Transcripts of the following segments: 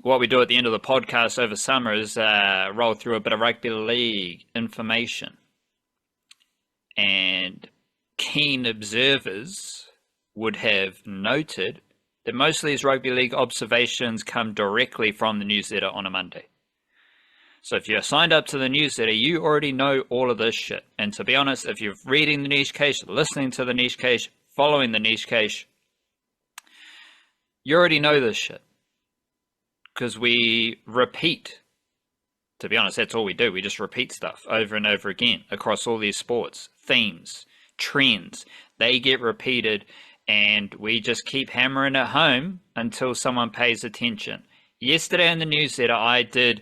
what we do at the end of the podcast over summer is roll through a bit of rugby league information. And keen observers would have noted that most of these rugby league observations come directly from the newsletter on a Monday. So if you're signed up to the newsletter, you already know all of this shit. And to be honest, if you're reading the niche cache, listening to the niche cache, following the niche cache, you already know this shit. Because we repeat. To be honest, that's all we do. We just repeat stuff over and over again across all these sports, themes, trends. They get repeated and we just keep hammering it home until someone pays attention. Yesterday in the newsletter, I did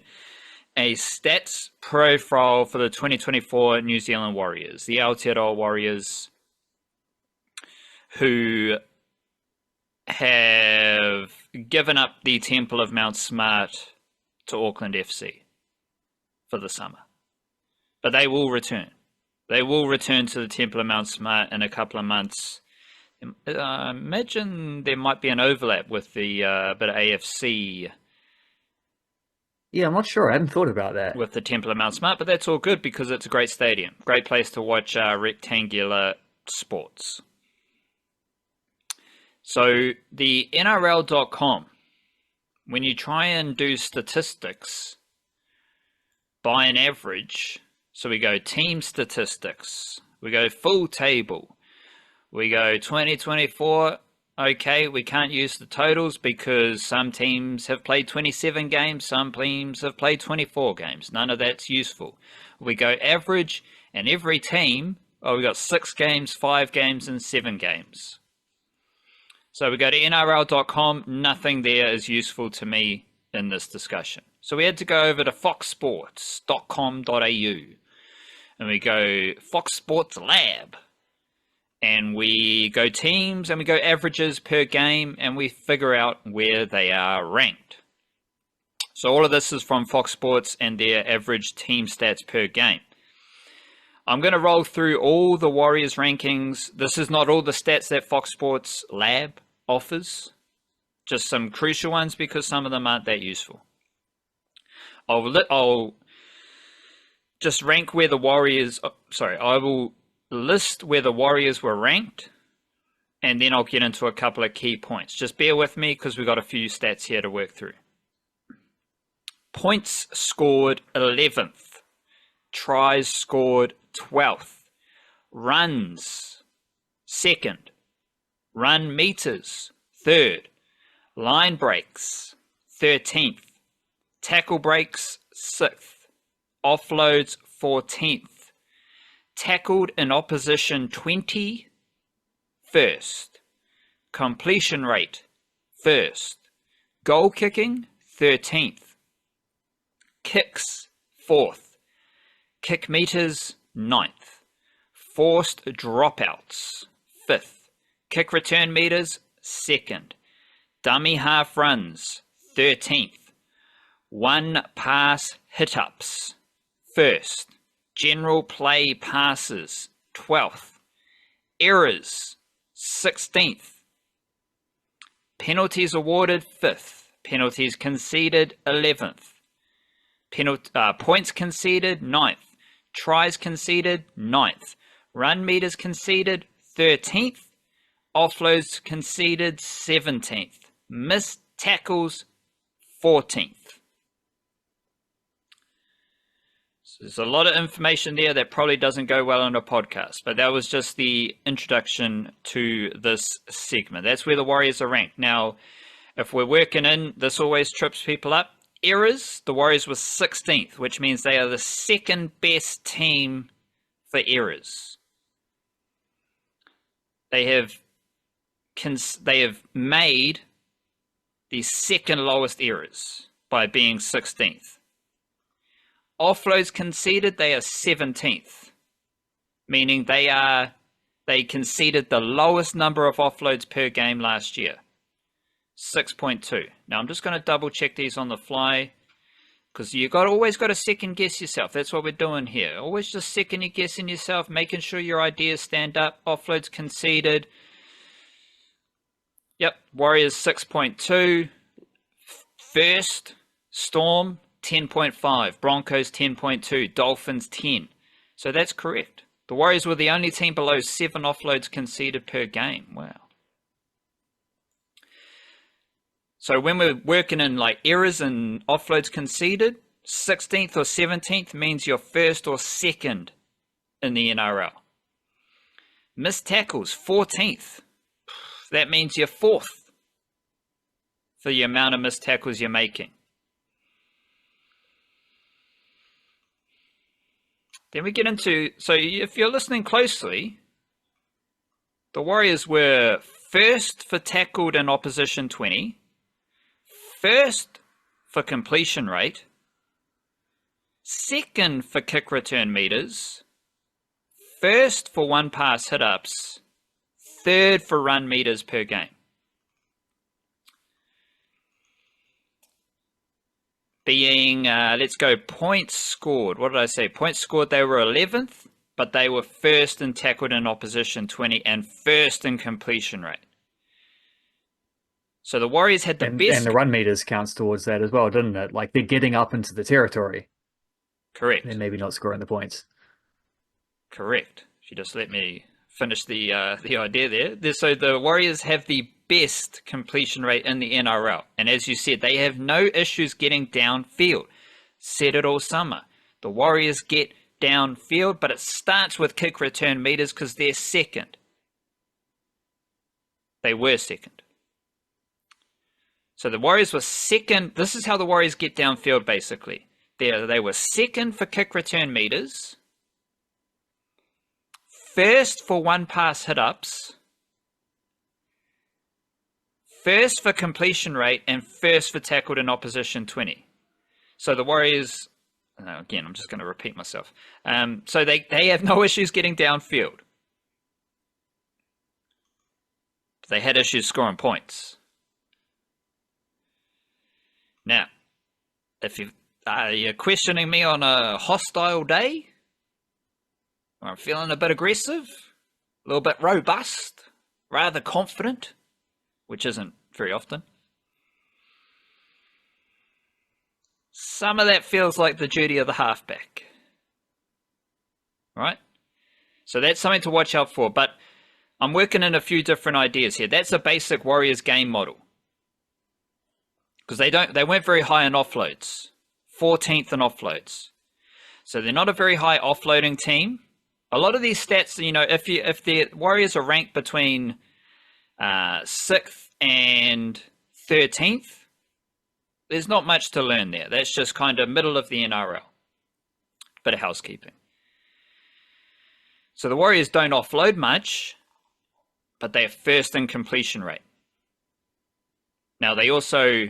a stats profile for the 2024 New Zealand Warriors, the Aotearoa Warriors, who have given up the Temple of Mount Smart to Auckland FC for the summer. But they will return. They will return to the Temple of Mount Smart in a couple of months. Imagine there might be an overlap with the bit of AFC. Yeah, I'm not sure. I hadn't thought about that. With the Temple of Mount Smart, but that's all good because it's a great stadium. Great place to watch rectangular sports. So the NRL.com, when you try and do statistics by an average, so we go team statistics, we go full table, we go 2024, okay, we can't use the totals because some teams have played 27 games, some teams have played 24 games. None of that's useful. We go average, and every team, we got 6 games, 5 games, and 7 games. So we go to NRL.com, nothing there is useful to me in this discussion. So we had to go over to foxsports.com.au and we go Fox Sports Lab and we go teams and we go averages per game and we figure out where they are ranked. So all of this is from Fox Sports and their average team stats per game. I'm going to roll through all the Warriors rankings. This is not all the stats that Fox Sports Lab offers, just some crucial ones because some of them aren't that useful. I'll just rank where the Warriors, I will list where the Warriors were ranked and then I'll get into a couple of key points. Just bear with me because we've got a few stats here to work through. Points scored 11th. Tries scored 12th. Runs 2nd. Run meters 3rd. Line breaks 13th. Tackle breaks 6th. Offloads 14th. Tackled in opposition 20 1st. Completion rate 1st. Goal kicking 13th. Kicks 4th. Kick meters 9th. Forced dropouts 5th. Kick return meters 2nd. Dummy half runs 13th. One pass hit ups 1st. General play passes 12th. Errors 16th. Penalties awarded 5th. Penalties conceded 11th. Points conceded 9th. Tries conceded 9th. Run meters conceded 13th. Offloads conceded 17th. Missed tackles 14th. So there's a lot of information there that probably doesn't go well on a podcast, but that was just the introduction to this segment. That's where the Warriors are ranked. Now, if we're working in, this always trips people up. Errors, the Warriors were 16th, which means they are the second best team for errors. They have made the second lowest errors by being 16th. Offloads conceded, they are 17th, meaning they conceded the lowest number of offloads per game last year, 6.2. Now I'm just going to double check these on the fly because always got to second guess yourself. That's what we're doing here. Always just second guessing yourself, making sure your ideas stand up. Offloads conceded. Yep, Warriors 6.2. First, Storm 10.5, Broncos 10.2, Dolphins 10. So that's correct. The Warriors were the only team below 7 offloads conceded per game. Wow. So when we're working in like errors and offloads conceded, 16th or 17th means you're first or second in the NRL. Missed tackles, 14th. That means you're fourth for the amount of missed tackles you're making. Then we get into, so if you're listening closely, the Warriors were first for tackled in opposition 20, first for completion rate, second for kick return meters, first for one pass hit ups, third for run meters per game. Being, let's go points scored. What did I say? Points scored, they were 11th, but they were first in tackled in opposition 20 and first in completion rate. So the Warriors had the best. And the run meters counts towards that as well, doesn't it? Like they're getting up into the territory. Correct. And maybe not scoring the points. Correct. If you just let me finish the idea there. So the Warriors have the best completion rate in the NRL. And as you said, they have no issues getting downfield. Said it all summer. The Warriors get downfield, but it starts with kick return meters because they're second. They were second. So the Warriors were second. This is how the Warriors get downfield, basically. They were second for kick return meters, first for one pass hit ups, first for completion rate, and first for tackled in opposition 20. So the Warriors, again, I'm just going to repeat myself. So they have no issues getting downfield. They had issues scoring points. Now, if you're questioning me on a hostile day, or I'm feeling a bit aggressive, a little bit robust, rather confident, which isn't very often, some of that feels like the duty of the halfback. Right? So that's something to watch out for. But I'm working in a few different ideas here. That's a basic Warriors game model. Because they weren't very high in offloads. 14th in offloads. So they're not a very high offloading team. A lot of these stats, if the Warriors are ranked between 6th and 13th, there's not much to learn there. That's just kind of middle of the NRL. Bit of housekeeping. So the Warriors don't offload much, but they're first in completion rate. Now they also,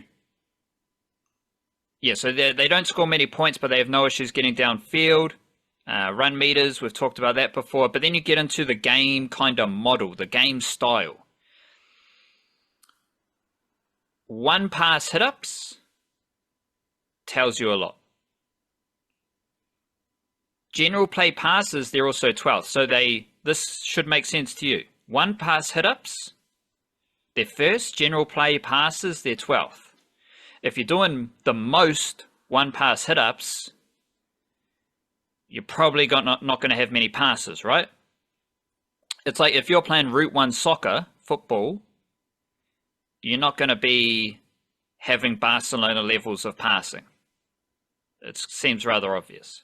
so they don't score many points, but they have no issues getting downfield. Run meters, we've talked about that before. But then you get into the game kind of model, the game style. One pass hit ups tells you a lot. General play passes, they're also 12th. So this should make sense to you. One pass hit ups, they're first. General play passes, they're 12th. If you're doing the most one pass hit ups, you're probably not going to have many passes, right? It's like if you're playing Route 1 soccer, football, you're not going to be having Barcelona levels of passing. It seems rather obvious.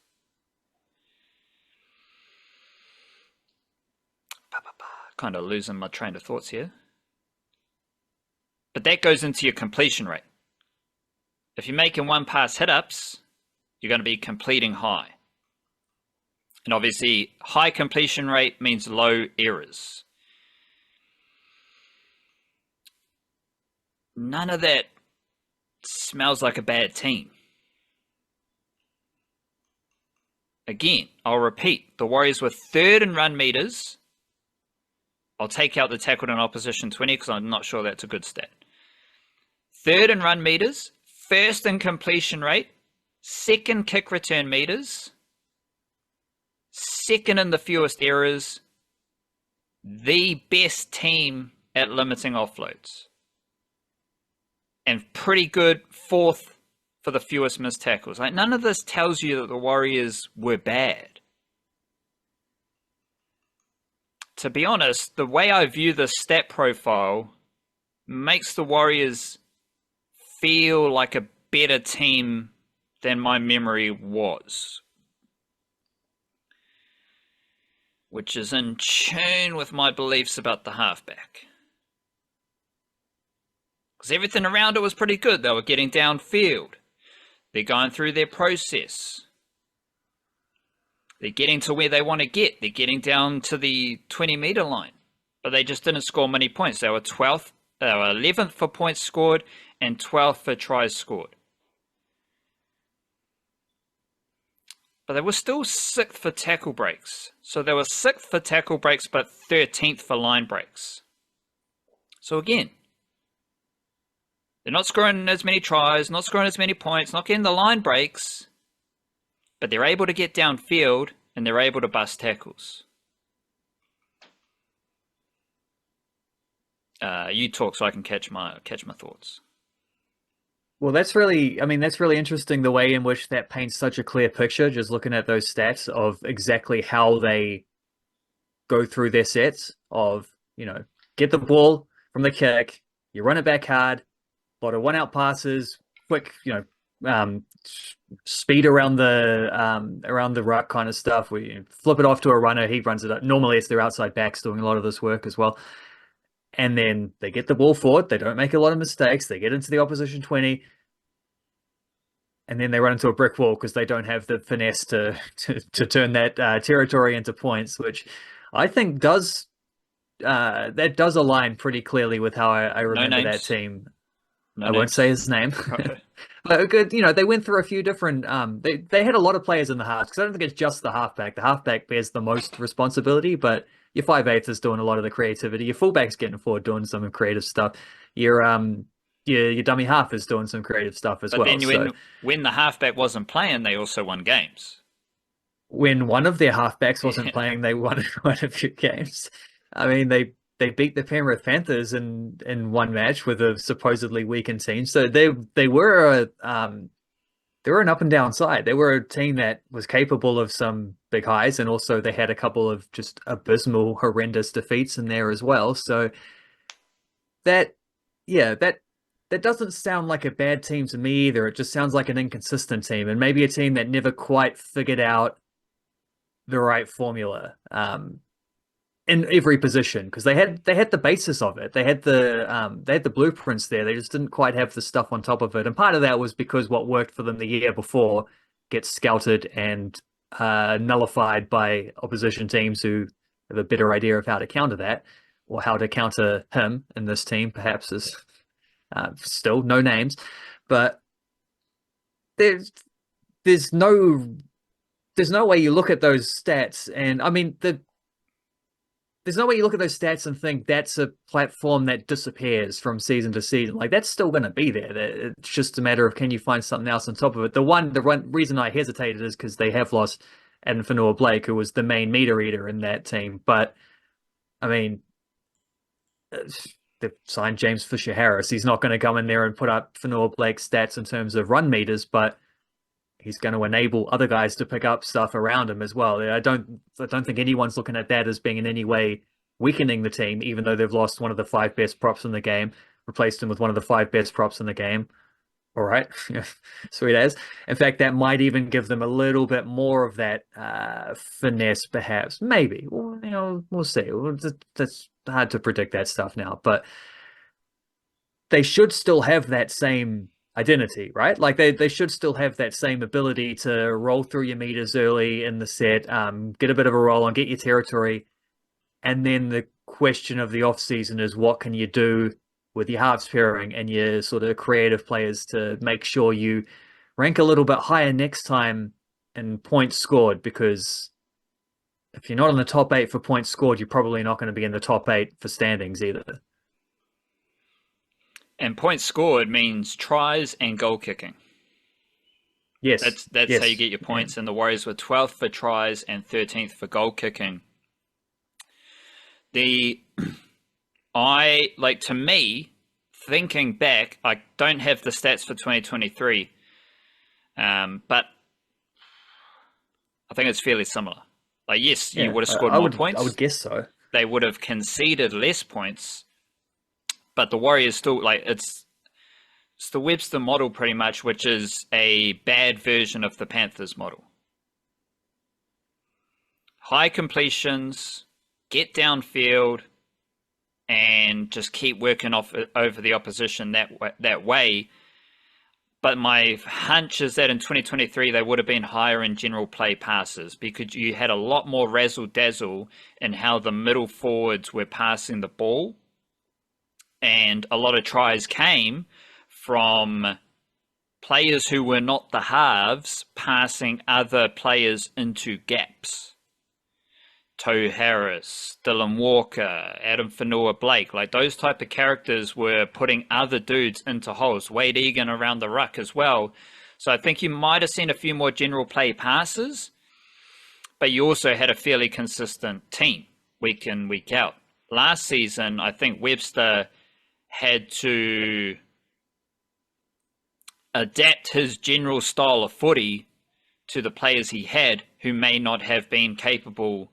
Kind of losing my train of thoughts here. But that goes into your completion rate. If you're making one pass hit ups, you're going to be completing high. And obviously, high completion rate means low errors. None of that smells like a bad team. Again, I'll repeat, the Warriors were third in run meters. I'll take out the tackled in opposition 20 because I'm not sure that's a good stat. Third in run meters, first in completion rate, second kick return meters, second in the fewest errors, the best team at limiting offloads. and pretty good 4th for the fewest missed tackles. Like, none of this tells you that the Warriors were bad. To be honest, the way I view the stat profile makes the Warriors feel like a better team than my memory was, which is in tune with my beliefs about the halfback. Because everything around it was pretty good. They were getting downfield. They're going through their process. They're getting to where they want to get. They're getting down to the 20-meter line. But they just didn't score many points. They were 12th, they were 11th for points scored and 12th for tries scored. But they were still 6th for tackle breaks. So they were 6th for tackle breaks, but 13th for line breaks. So again, they're not scoring as many tries, not scoring as many points, not getting the line breaks, but they're able to get downfield and they're able to bust tackles. You talk so I can catch my thoughts. Well, that's really interesting, the way in which that paints such a clear picture, just looking at those stats of exactly how they go through their sets of, get the ball from the kick, you run it back hard, a lot of one-out passes, quick, speed around the ruck kind of stuff. We flip it off to a runner, he runs it up. Normally it's their outside backs doing a lot of this work as well. And then they get the ball forward. They don't make a lot of mistakes. They get into the opposition 20. And then they run into a brick wall because they don't have the finesse to turn that territory into points, which I think does align pretty clearly with how I remember that team. I won't say his name. But good, they went through a few different. They had a lot of players in the halves, because I don't think it's just the halfback. The halfback bears the most responsibility, but your 5/8 is doing a lot of the creativity. Your fullback's getting forward doing some creative stuff. Your dummy half is doing some creative stuff as well. But then when the halfback wasn't playing, they also won games. When one of their halfbacks wasn't playing, they won a few games. I mean, they beat the Penrith Panthers in one match with a supposedly weakened team. So they were an up and down side. They were a team that was capable of some big highs, and also they had a couple of just abysmal, horrendous defeats in there as well. So that doesn't sound like a bad team to me either. It just sounds like an inconsistent team, and maybe a team that never quite figured out the right formula in every position, because they had the basis of it. They had the blueprints there. They just didn't quite have the stuff on top of it. And part of that was because what worked for them the year before gets scouted and nullified by opposition teams who have a better idea of how to counter that, or how to counter him in this team. Perhaps is still no names, but there's no way you look at those stats, and I mean there's no way you look at those stats and think that's a platform that disappears from season to season. Like, that's still going to be there. It's just a matter of, can you find something else on top of it? The one reason I hesitated is because they have lost Adam Fanua-Blake, who was the main meter eater in that team. But I mean, they've signed James Fisher-Harris. He's not going to come in there and put up Fanua-Blake's stats in terms of run meters, but he's going to enable other guys to pick up stuff around him as well. I don't think anyone's looking at that as being in any way weakening the team, even though they've lost one of the 5 best props in the game, replaced him with one of the 5 best props in the game. All right, sweet as. In fact, that might even give them a little bit more of that finesse, perhaps. Maybe. Well, we'll see. That's hard to predict that stuff now, but they should still have that same identity, right? Like, they should still have that same ability to roll through your meters early in the set, get a bit of a roll on, get your territory. And then the question of the offseason is, what can you do with your halves pairing and your sort of creative players to make sure you rank a little bit higher next time in points scored? Because if you're not in the top 8 for points scored, you're probably not going to be in the top 8 for standings either. And points scored means tries and goal kicking. Yes. That's how you get your points. And the Warriors were 12th for tries and 13th for goal kicking. To me, thinking back, I don't have the stats for 2023, but I think it's fairly similar. Like, yes, you would have scored more points. I would guess so. They would have conceded less points, but the Warriors still, like, it's the Webster model pretty much, which is a bad version of the Panthers model. High completions, get downfield, and just keep working off over the opposition that way. But my hunch is that in 2023, they would have been higher in general play passes because you had a lot more razzle-dazzle in how the middle forwards were passing the ball. And a lot of tries came from players who were not the halves passing other players into gaps. Tohu Harris, Dylan Walker, Adam Whanua-Blake, like those type of characters were putting other dudes into holes. Wade Egan around the ruck as well. So I think you might have seen a few more general play passes, but you also had a fairly consistent team week in, week out. Last season, I think Webster had to adapt his general style of footy to the players he had who may not have been capable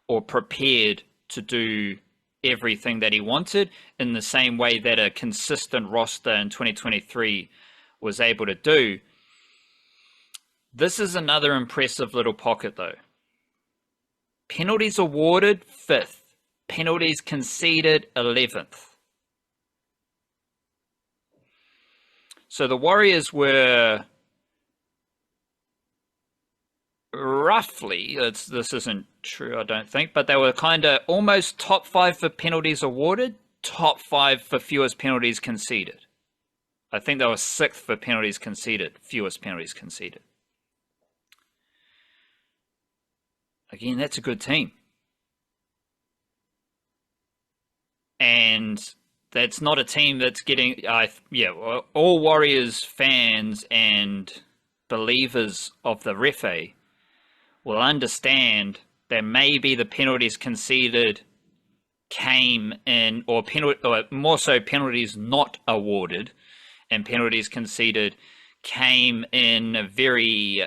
or prepared to do everything that he wanted in the same way that a consistent roster in 2023 was able to do. This is another impressive little pocket, though. Penalties awarded, 5th. Penalties conceded, 11th. So the Warriors were roughly, this isn't true, I don't think, but they were kind of almost top 5 for penalties awarded, top 5 for fewest penalties conceded. I think they were 6th for penalties conceded, fewest penalties conceded. Again, that's a good team. And that's not a team that's getting, all Warriors fans and believers of the referee will understand that maybe the penalties conceded came in, or more so penalties not awarded and penalties conceded came in very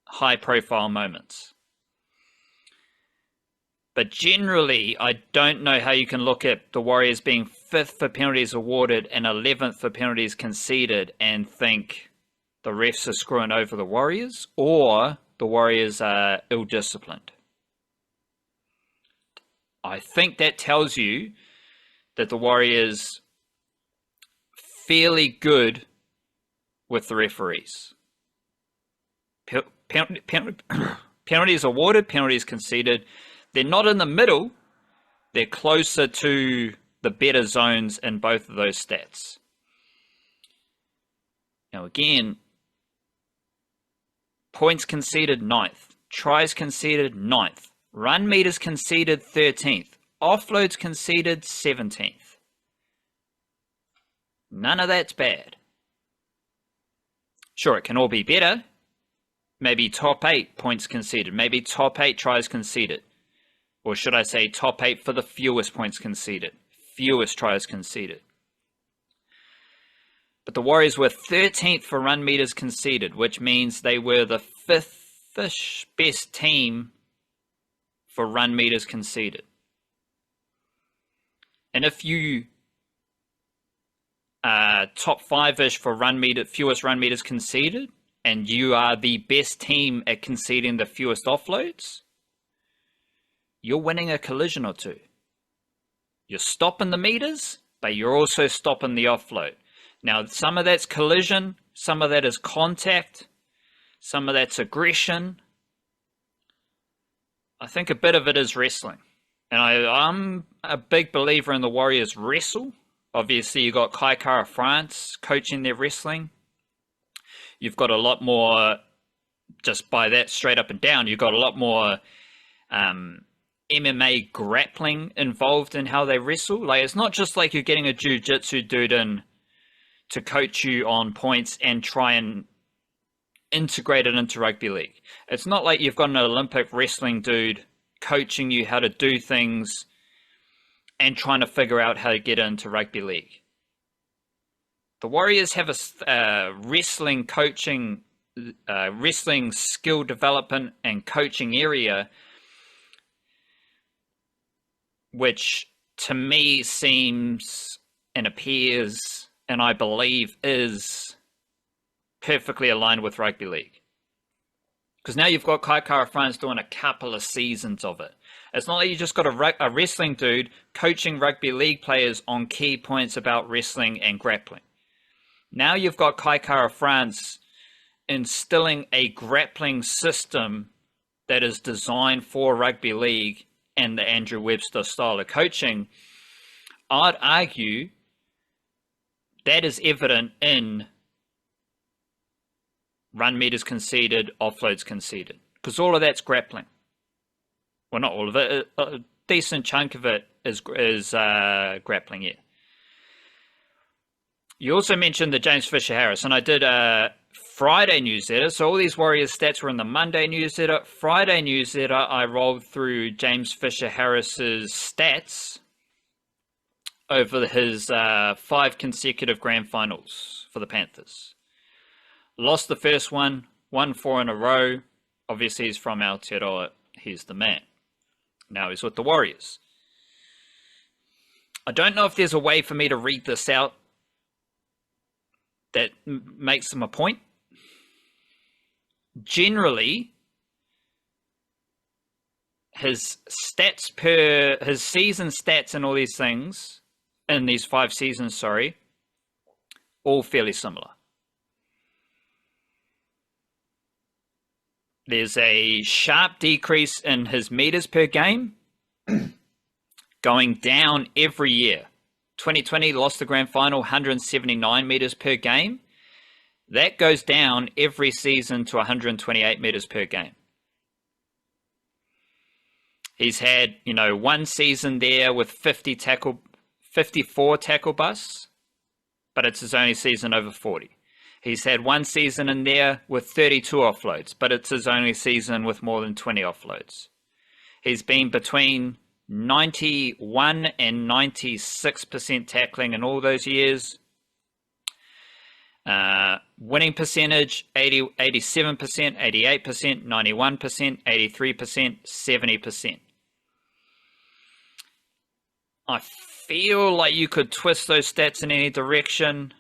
high profile moments. But generally, I don't know how you can look at the Warriors being 5th for penalties awarded and 11th for penalties conceded and think the refs are screwing over the Warriors, or the Warriors are ill-disciplined. I think that tells you that the Warriors fairly good with the referees. Penalties awarded, penalties conceded. They're not in the middle. They're closer to the better zones in both of those stats. Now again, points conceded 9th, tries conceded 9th, run meters conceded 13th, offloads conceded 17th. None of that's bad. Sure, it can all be better. Maybe top 8 points conceded, maybe top 8 tries conceded. Or should I say top 8 for the fewest points conceded, fewest tries conceded. But the Warriors were 13th for run meters conceded, which means they were the 5th-ish best team for run meters conceded. And if you are top 5-ish for fewest run meters conceded, and you are the best team at conceding the fewest offloads, you're winning a collision or two. You're stopping the meters, but you're also stopping the offload. Now, some of that's collision, some of that is contact, some of that's aggression. I think a bit of it is wrestling. And I'm a big believer in the Warriors wrestle. Obviously, you got Kai Kara France coaching their wrestling. You've got a lot more, just by that straight up and down, you've got a lot more MMA grappling involved in how they wrestle. Like, it's not just like you're getting a jiu-jitsu dude in to coach you on points and try and integrate it into rugby league. It's not like you've got an Olympic wrestling dude coaching you how to do things and trying to figure out how to get into rugby league. The Warriors have a wrestling coaching, wrestling skill development and coaching area, which to me seems and appears, and I believe is perfectly aligned with rugby league. Because now you've got Kai Kara-France doing a couple of seasons of it. It's not like you just got a wrestling dude coaching rugby league players on key points about wrestling and grappling. Now you've got Kai Kara-France instilling a grappling system that is designed for rugby league and the Andrew Webster style of coaching. I'd argue that is evident in run meters conceded, offloads conceded, because all of that's grappling. Well, not all of it. A decent chunk of it is grappling, yeah. You also mentioned the James Fisher-Harris, and I did a Friday newsletter. So all these Warriors stats were in the Monday newsletter. Friday newsletter, I rolled through James Fisher-Harris's stats over his 5 consecutive grand finals for the Panthers. Lost the first one, won 4 in a row. Obviously, he's from Aotearoa. He's the man. Now he's with the Warriors. I don't know if there's a way for me to read this out that makes him a point. Generally, his season stats and all these things, in these 5 seasons, all fairly similar. There's a sharp decrease in his meters per game, going down every year. 2020 lost the grand final, 179 meters per game. That goes down every season to 128 meters per game. He's had, one season there with 54 tackle busts, but it's his only season over 40. He's had one season in there with 32 offloads, but it's his only season with more than 20 offloads. He's been between 91 and 96% tackling in all those years. Winning percentage, 87%, 88%, 91%, 83%, 70%. I feel like you could twist those stats in any direction.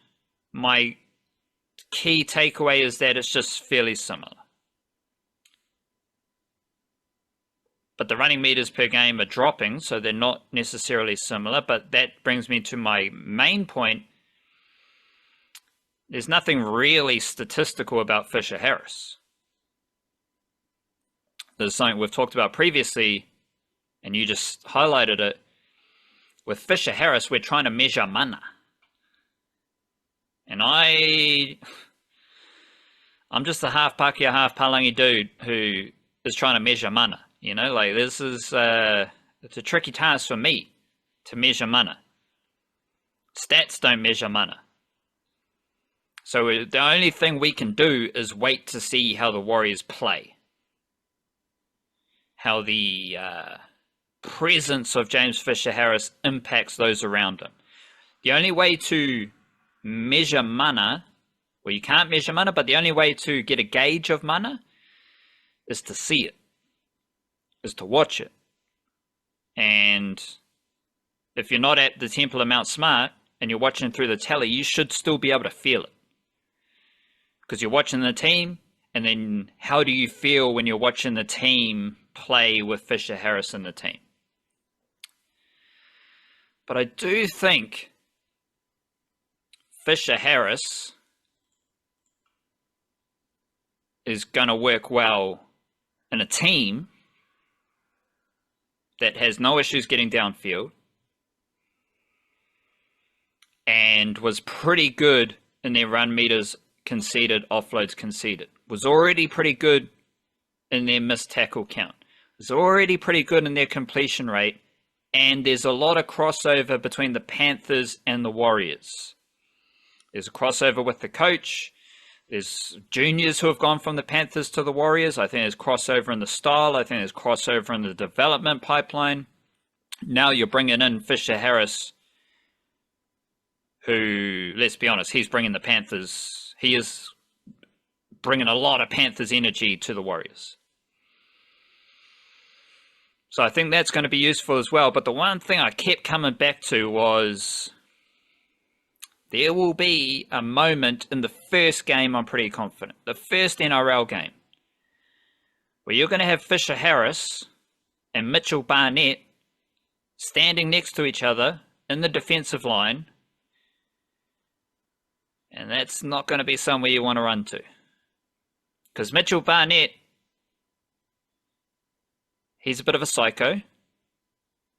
My key takeaway is that it's just fairly similar. But the running meters per game are dropping, so they're not necessarily similar. But that brings me to my main point. There's nothing really statistical about Fisher-Harris. There's something we've talked about previously, and you just highlighted it. With Fisher-Harris, we're trying to measure mana. And I'm just a half Pākehā, half Palangi dude who is trying to measure mana. This is it's a tricky task for me to measure mana. Stats don't measure mana. So the only thing we can do is wait to see how the Warriors play. How the presence of James Fisher-Harris impacts those around him. The only way to measure mana, well, you can't measure mana, but the only way to get a gauge of mana is to see it, is to watch it. And if you're not at the Temple of Mount Smart and you're watching through the tally, you should still be able to feel it. Because you're watching the team, and then how do you feel when you're watching the team play with Fisher-Harris in the team? But I do think Fisher-Harris is going to work well in a team that has no issues getting downfield and was pretty good in their run meters conceded, offloads conceded, was already pretty good in their missed tackle count, was already pretty good in their completion rate, and there's a lot of crossover between the Panthers and the Warriors. There's a crossover with the coach. There's juniors who have gone from the Panthers to the Warriors. I think there's crossover in the style. I think there's crossover in the development pipeline. Now you're bringing in Fisher-Harris, who, let's be honest, he's bringing the Panthers. He is bringing a lot of Panthers energy to the Warriors. So I think that's going to be useful as well. But the one thing I kept coming back to was there will be a moment in the first game, I'm pretty confident, the first NRL game, where you're going to have Fisher Harris and Mitchell Barnett standing next to each other in the defensive line. And that's not going to be somewhere you want to run to. Because Mitchell Barnett, he's a bit of a psycho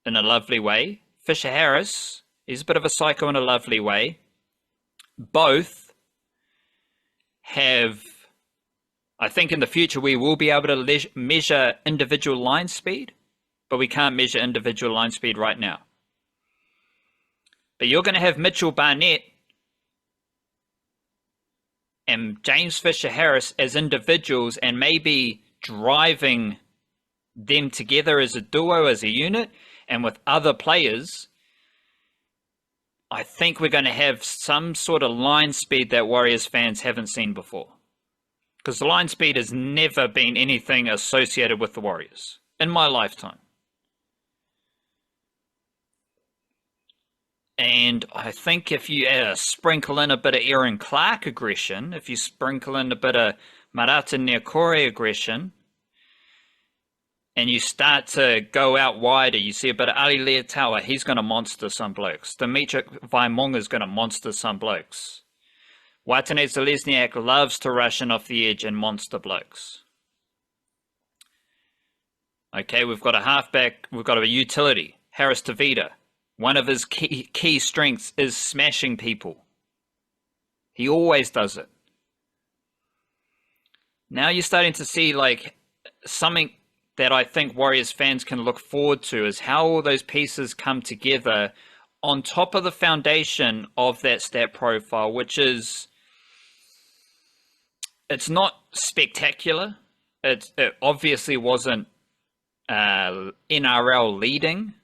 in a lovely way. Fisher Harris, he's a bit of a psycho in a lovely way. Both have, I think in the future we will be able to measure individual line speed, but we can't measure individual line speed right now. But you're going to have Mitchell Barnett and James Fisher Harris as individuals and maybe driving them together as a duo, as a unit, and with other players. I think we're going to have some sort of line speed that Warriors fans haven't seen before. Because the line speed has never been anything associated with the Warriors in my lifetime. And I think if you sprinkle in a bit of Aaron Clark aggression, if you sprinkle in a bit of Marata Niokore aggression, and you start to go out wider, you see a bit of Ali Leotawa, he's going to monster some blokes. Dimitri Vaimonga's going to monster some blokes. Watane Zelezniak loves to rush in off the edge and monster blokes. Okay, we've got a halfback, we've got a utility, Harris Tavita. One of his key strengths is smashing people. He always does it. Now you're starting to see like something that I think Warriors fans can look forward to is how all those pieces come together on top of the foundation of that stat profile, which is, it's not spectacular. It obviously wasn't NRL leading,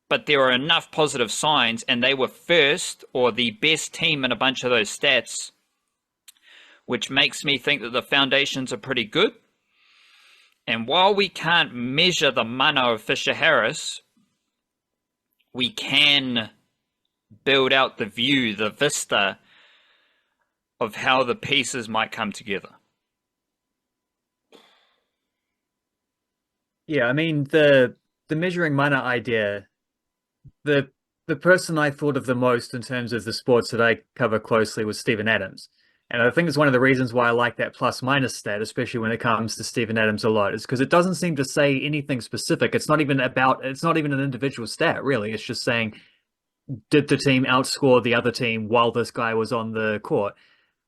but there were enough positive signs, and they were first or the best team in a bunch of those stats, which makes me think that the foundations are pretty good. And while we can't measure the mana of Fisher Harris, we can build out the view, the vista of how the pieces might come together. Yeah, I mean, the measuring mana idea, the person I thought of the most in terms of the sports that I cover closely was Steven Adams. And I think it's one of the reasons why I like that plus-minus stat, especially when it comes to Steven Adams a lot, is because it doesn't seem to say anything specific. It's not even an individual stat, really. It's just saying, did the team outscore the other team while this guy was on the court?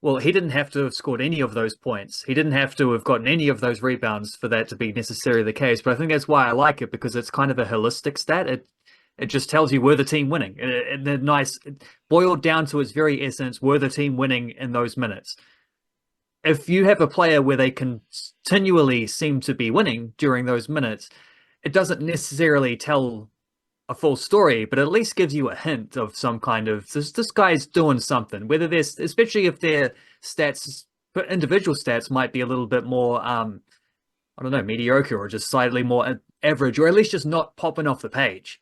Well, he didn't have to have scored any of those points. He didn't have to have gotten any of those rebounds for that to be necessarily the case. But I think that's why I like it, because it's kind of a holistic stat. It just tells you were the team winning. And the nice, boiled down to its very essence, were the team winning in those minutes. If you have a player where they continually seem to be winning during those minutes, it doesn't necessarily tell a full story, but at least gives you a hint of some kind of, this guy's doing something. Whether there's, especially if their stats, but individual stats might be a little bit more, I don't know, mediocre or just slightly more average, or at least just not popping off the page.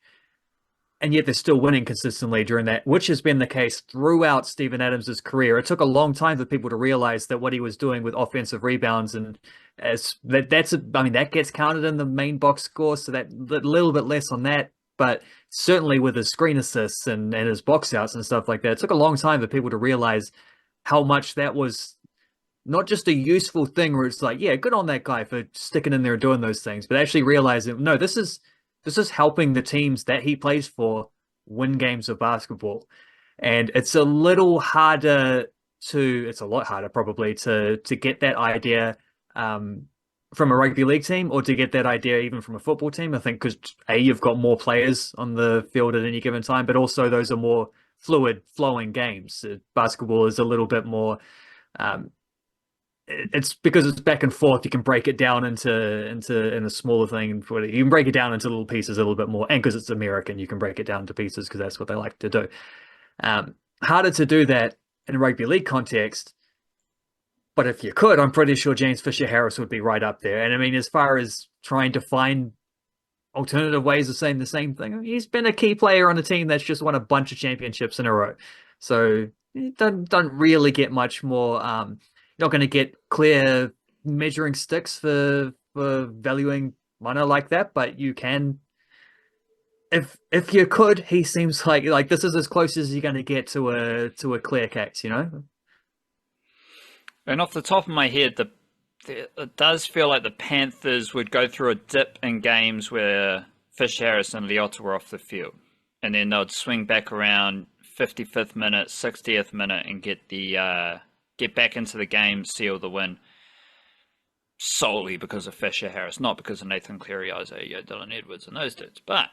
And yet they're still winning consistently during that, which has been the case throughout Steven Adams' career. It took a long time for people to realize that what he was doing with offensive rebounds, and that gets counted in the main box score, so that a little bit less on that. But certainly with his screen assists and his box outs and stuff like that, it took a long time for people to realize how much that was not just a useful thing where it's like, yeah, good on that guy for sticking in there and doing those things, but actually realizing, no, this is helping the teams that he plays for win games of basketball. And it's a lot harder probably to get that idea from a rugby league team, or to get that idea even from a football team. I think because you've got more players on the field at any given time, but also those are more fluid flowing games. Basketball is a little bit more, it's because it's back and forth. You can break it down into a smaller thing. You can break it down into little pieces a little bit more, and because it's American, you can break it down into pieces because that's what they like to do. harder to do that in a rugby league context. But if you could, I'm pretty sure James Fisher-Harris would be right up there. And I mean, as far as trying to find alternative ways of saying the same thing, he's been a key player on a team that's just won a bunch of championships in a row. So you don't really get much more. You're not going to get clear measuring sticks for valuing mana like that, but you can. If you could, he seems like this is as close as you're going to get to a clear case, you know. And off the top of my head, it does feel like the Panthers would go through a dip in games where Fisher-Harris and Leota were off the field, and then they'd swing back around 55th minute, 60th minute, and get back into the game, seal the win. Solely because of Fisher-Harris, not because of Nathan Cleary, Isaiah Dylan Edwards, and those dudes. But